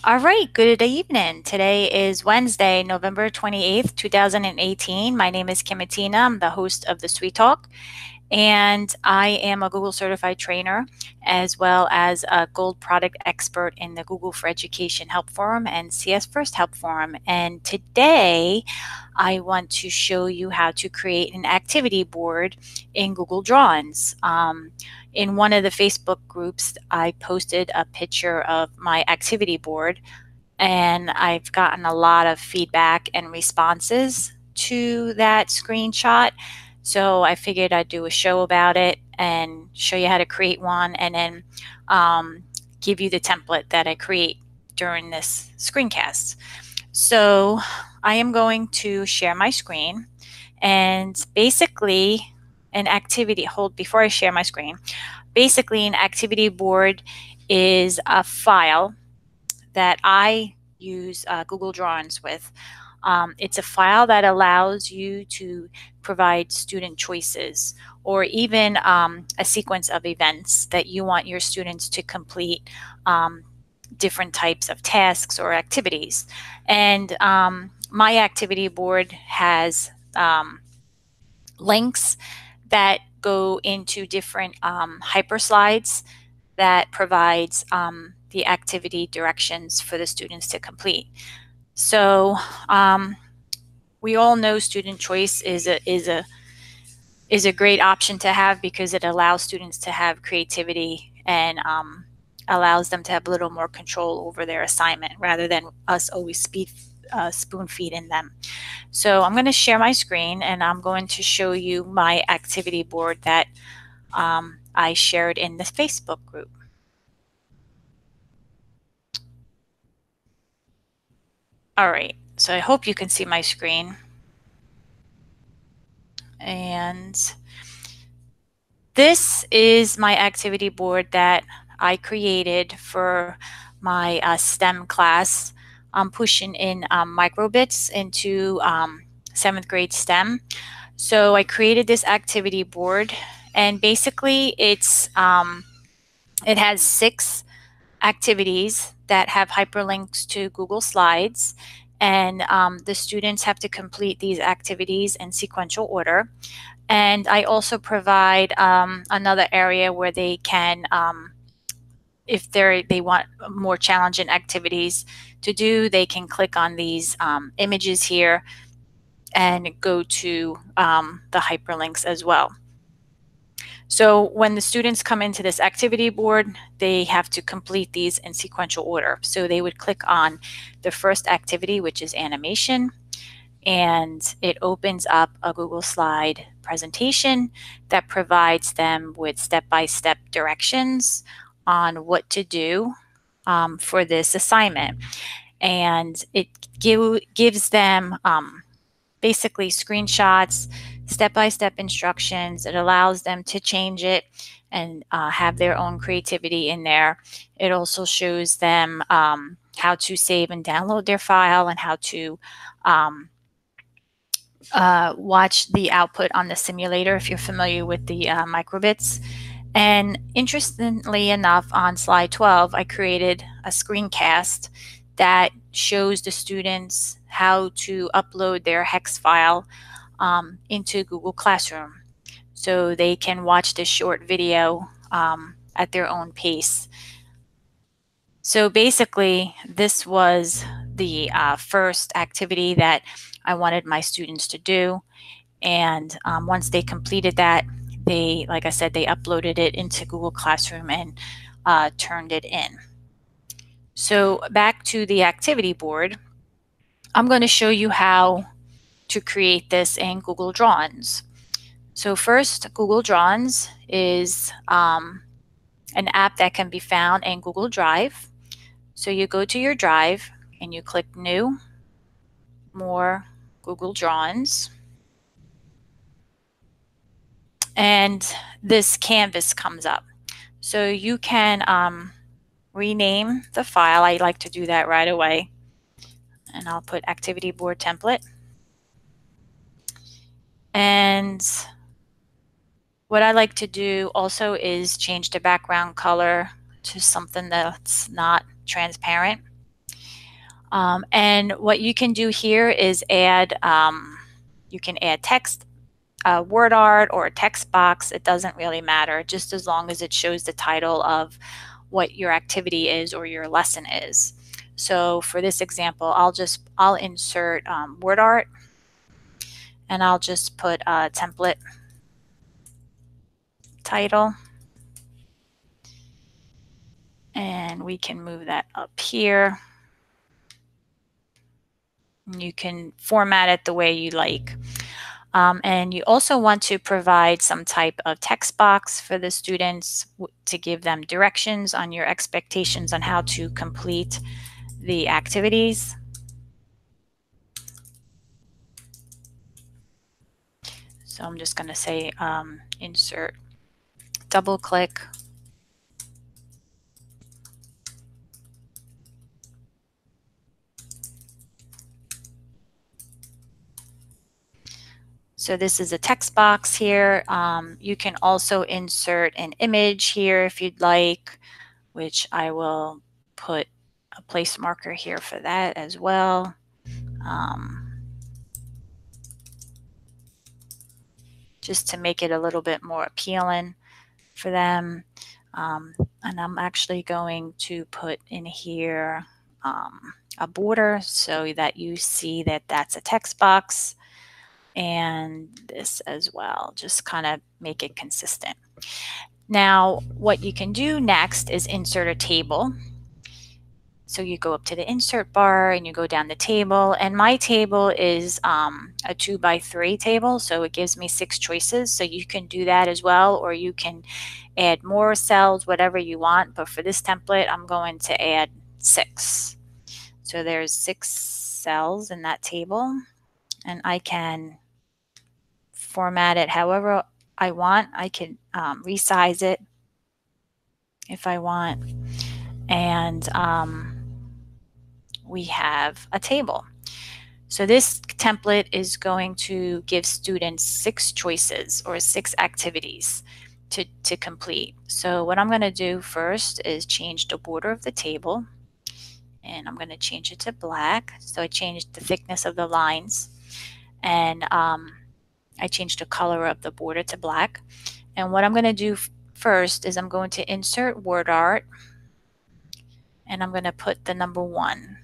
All right, good evening. Today is Wednesday, November 28th, 2018. My name is Kimatina. I'm the host of the Sweet Talk, and I am a Google certified trainer as well as a gold product expert in the Google for Education Help Forum and CS First Help Forum. And today I want to show you how to create an activity board in Google Drawings. In one of the Facebook groups, I posted a picture of my activity board, and I've gotten a lot of feedback and responses to that screenshot. So I figured I'd do a show about it and show you how to create one, and then give you the template that I create during this screencast. So I am going to share my screen, and basically an activity, hold before I share my screen, basically an activity board is a file that I use Google Drawings with. It's a file that allows you to provide student choices or even a sequence of events that you want your students to complete, different types of tasks or activities. And my activity board has links that go into different hyperslides that provides the activity directions for the students to complete. So we all know student choice is a great option to have because it allows students to have creativity and allows them to have a little more control over their assignment rather than us always spoon feeding them. So I'm going to share my screen and I'm going to show you my activity board that I shared in the Facebook group. All right, so I hope you can see my screen. And this is my activity board that I created for my STEM class. I'm pushing in microbits into 7th grade STEM. So I created this activity board, and basically it has 6 activities that have hyperlinks to Google Slides, and the students have to complete these activities in sequential order. And I also provide another area where they can, if they want more challenging activities to do, they can click on these images here and go to the hyperlinks as well. So when the students come into this activity board, they have to complete these in sequential order. So they would click on the first activity, which is animation, and it opens up a Google Slide presentation that provides them with step-by-step directions on what to do for this assignment. And it gives them basically screenshots, step-by-step instructions. It allows them to change it and have their own creativity in there. It also shows them how to save and download their file and how to watch the output on the simulator if you're familiar with the microbits. And interestingly enough, on slide 12, I created a screencast that shows the students how to upload their hex file into Google Classroom. So they can watch this short video at their own pace. So basically, this was the first activity that I wanted my students to do. And once they completed that, they, like I said, they uploaded it into Google Classroom and turned it in. So back to the activity board, I'm going to show you how to create this in Google Drawings. So first, Google Drawings is an app that can be found in Google Drive. So you go to your Drive and you click New, More, Google Drawings. And this canvas comes up. So you can rename the file. I like to do that right away. And I'll put activity board template. And what I like to do also is change the background color to something that's not transparent. And what you can do here is add, you can add text, word art, or a text box. It doesn't really matter, just as long as it shows the title of what your activity is or your lesson is. So for this example, I'll insert word art, and I'll just put a template title, and we can move that up here. And you can format it the way you like. And you also want to provide some type of text box for the students to give them directions on your expectations on how to complete the activities. So I'm just going to say insert, double click. So this is a text box here. You can also insert an image here if you'd like, which I will put a place marker here for that as well. Just to make it a little bit more appealing for them. And I'm actually going to put in here a border so that you see that that's a text box, and this as well, just kind of make it consistent. Now, what you can do next is insert a table. So you go up to the insert bar and you go down the table, and my table is a 2x3 table, so it gives me 6 choices. So you can do that as well, or you can add more cells, whatever you want. But for this template, I'm going to add 6. So there's 6 cells in that table, and I can format it however I want. I can resize it if I want, and we have a table. So this template is going to give students 6 choices or 6 activities to complete. So what I'm going to do first is change the border of the table, and I'm going to change it to black. So I changed the thickness of the lines, and I changed the color of the border to black. And what I'm going to do first is I'm going to insert word art, and I'm going to put the number 1.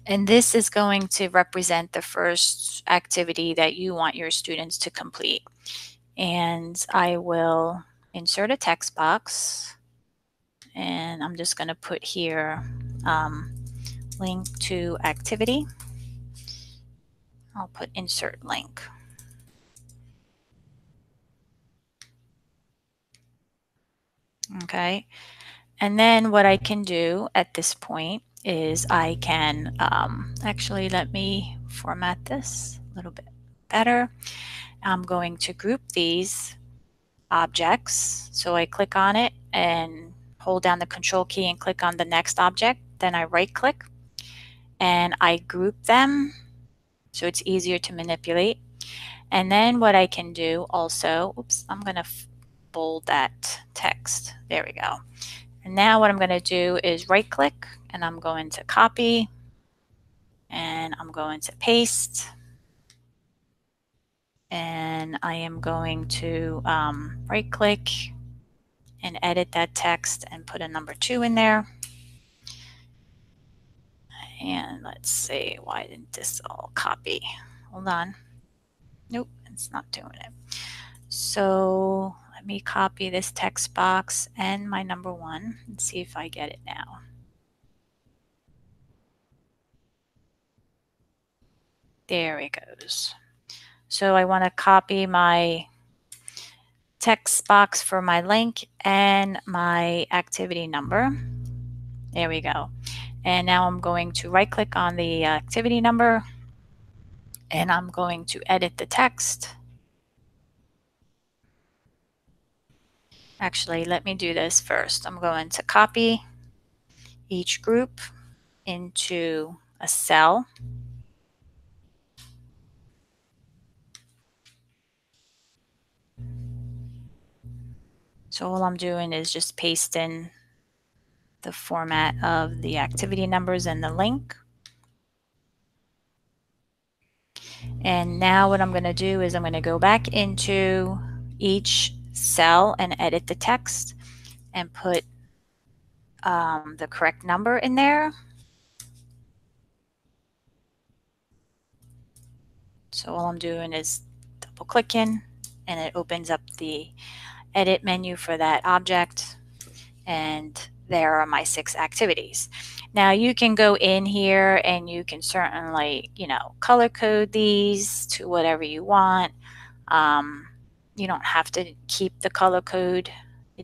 And this is going to represent the first activity that you want your students to complete. And I will insert a text box, and I'm just going to put here link to activity. I'll put insert link. Okay. And then what I can do at this point is I can actually, let me format this a little bit better. I'm going to group these objects. So I click on it and hold down the control key and click on the next object. Then I right click and I group them so it's easier to manipulate. And then what I can do also, oops, I'm going to bold that text. There we go. And now what I'm going to do is right click, and I'm going to copy, and I'm going to paste, and I am going to right click and edit that text and put a number 2 in there. And let's see, why didn't this all copy? Hold on. Nope, it's not doing it. So let me copy this text box and my number 1 and see if I get it now. There it goes. So I want to copy my text box for my link and my activity number. There we go. And now I'm going to right click on the activity number, and I'm going to edit the text. Actually, let me do this first. I'm going to copy each group into a cell. So all I'm doing is just pasting the format of the activity numbers and the link. And now what I'm going to do is I'm going to go back into each cell and edit the text and put the correct number in there. So all I'm doing is double clicking and it opens up the edit menu for that object, and there are my 6 activities. Now you can go in here and you can certainly, color code these to whatever you want. You don't have to keep the color code.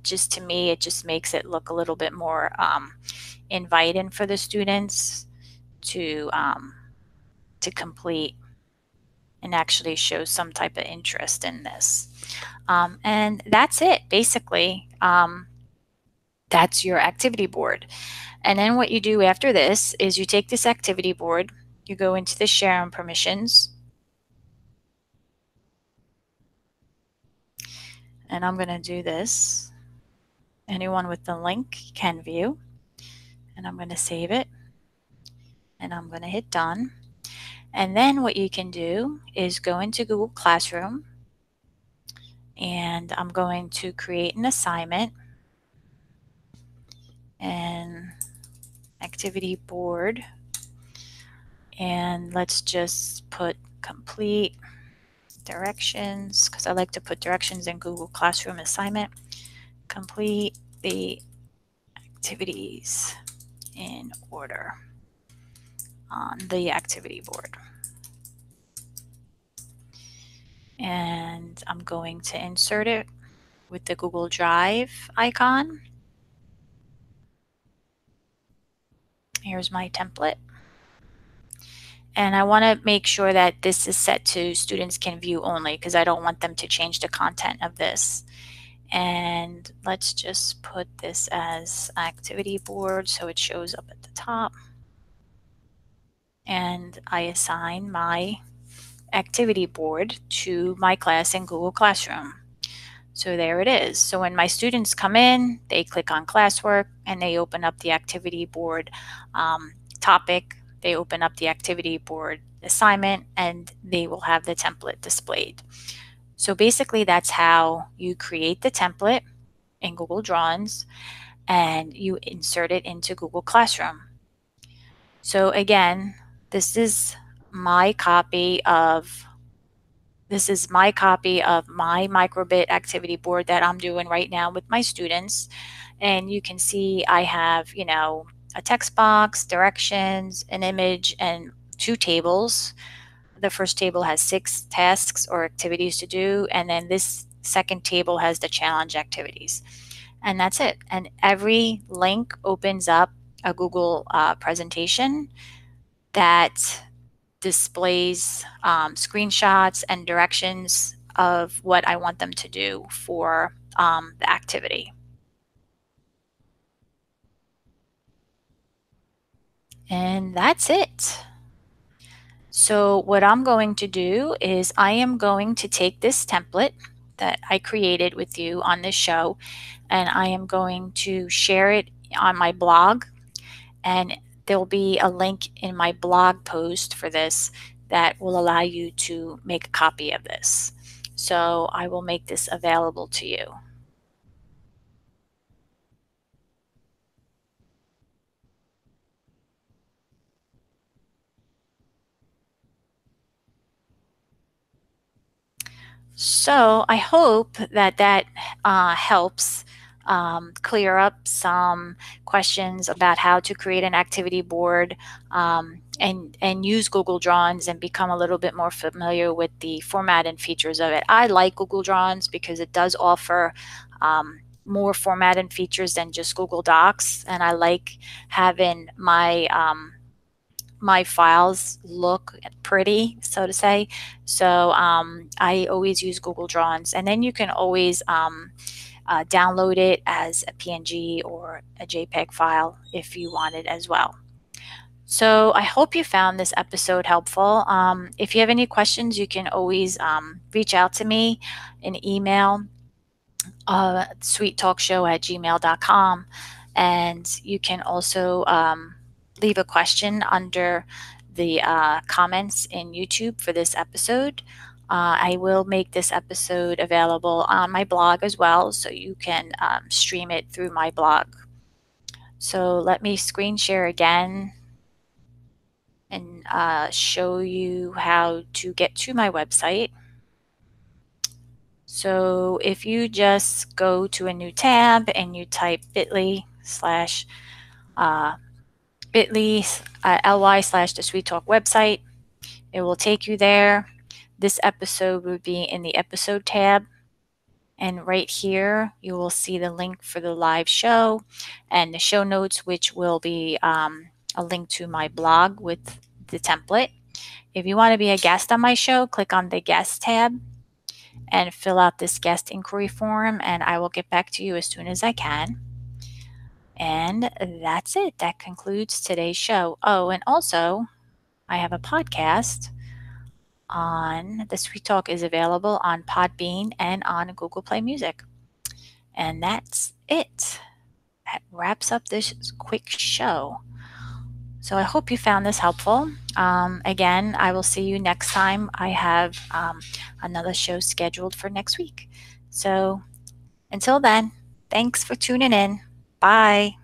To me, it just makes it look a little bit more inviting for the students to complete and actually show some type of interest in this. And that's it, basically. That's your activity board. And then what you do after this is you take this activity board, you go into the share and permissions, and I'm going to do this. Anyone with the link can view, and I'm going to save it, and I'm going to hit done. And then what you can do is go into Google Classroom, and I'm going to create an assignment and activity board, and let's just put complete directions, because I like to put directions in Google Classroom assignment. Complete the activities in order on the activity board. And I'm going to insert it with the Google Drive icon. Here's my template. And I want to make sure that this is set to students can view only, because I don't want them to change the content of this. And let's just put this as activity board so it shows up at the top. And I assign my activity board to my class in Google Classroom. So there it is. So when my students come in, they click on classwork and they open up the activity board topic, they open up the activity board assignment, and they will have the template displayed. So basically that's how you create the template in Google Drawings and you insert it into Google Classroom. So again, this is my copy of my microbit activity board that I'm doing right now with my students. And you can see I have, a text box, directions, an image, and 2 tables. The first table has 6 tasks or activities to do, and then this second table has the challenge activities. And that's it. And every link opens up a Google presentation that displays screenshots and directions of what I want them to do for the activity. And that's it. So what I'm going to do is I am going to take this template that I created with you on this show, and I am going to share it on my blog, and there'll be a link in my blog post for this that will allow you to make a copy of this. So I will make this available to you. So I hope that helps clear up some questions about how to create an activity board and use Google Drawings and become a little bit more familiar with the format and features of it. I like Google Drawings because it does offer more format and features than just Google Docs, and I like having my files look pretty, so to say. So I always use Google Drawings, and then you can always download it as a PNG or a JPEG file if you want it as well. So I hope you found this episode helpful. If you have any questions, you can always reach out to me in email, sweettalkshow@gmail.com. And you can also leave a question under the comments in YouTube for this episode. I will make this episode available on my blog as well, so you can stream it through my blog. So let me screen share again and show you how to get to my website. So if you just go to a new tab and you type bit.ly/ly/ the Sweet Talk website, it will take you there. This episode would be in the episode tab. And right here, you will see the link for the live show and the show notes, which will be a link to my blog with the template. If you want to be a guest on my show, click on the guest tab and fill out this guest inquiry form, and I will get back to you as soon as I can. And that's it. That concludes today's show. Oh, and also, I have a podcast on the Sweet Talk is available on Podbean and on Google Play Music. And that's it. That wraps up this quick show. So I hope you found this helpful. Again, I will see you next time. I have another show scheduled for next week. So until then, thanks for tuning in. Bye.